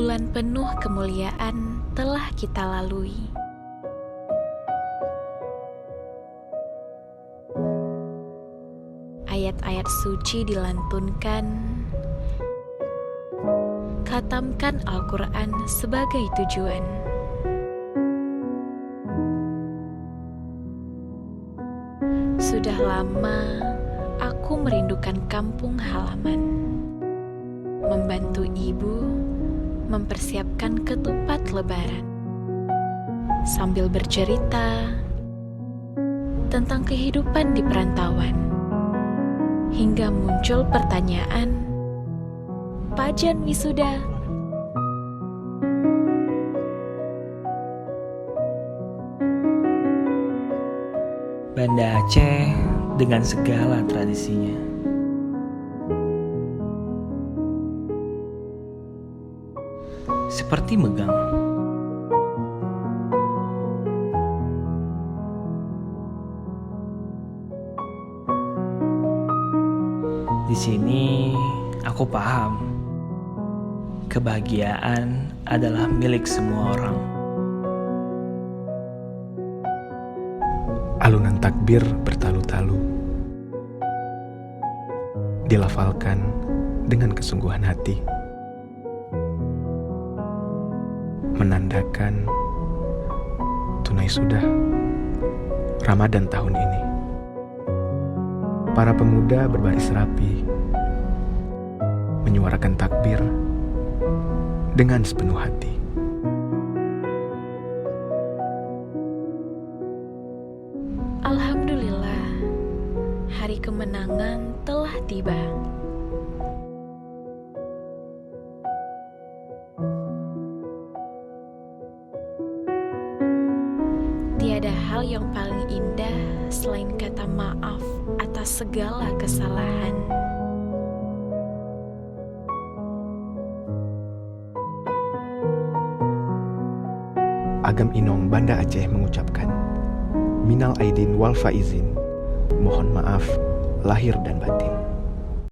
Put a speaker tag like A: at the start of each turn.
A: Bulan penuh kemuliaan telah kita lalui. Ayat-ayat suci dilantunkan, khatamkan Al-Quran sebagai tujuan. Sudah lama aku merindukan kampung halaman, membantu ibu mempersiapkan ketupat lebaran, sambil bercerita tentang kehidupan di perantauan, hingga muncul pertanyaan, "Pajan wisuda?"
B: Banda Aceh dengan segala tradisinya. Seperti megang. Di sini aku paham, kebahagiaan adalah milik semua orang.
C: Alunan takbir bertalu-talu dilafalkan dengan kesungguhan hati, menandakan tunai sudah Ramadan tahun ini. Para pemuda berbaris rapi, menyuarakan takbir dengan sepenuh hati.
A: Alhamdulillah, hari kemenangan telah tiba. Tiada hal yang paling indah selain kata maaf atas segala kesalahan.
C: Agam Inong Banda Aceh mengucapkan, Minal Aidin wal Faizin, mohon maaf lahir dan batin.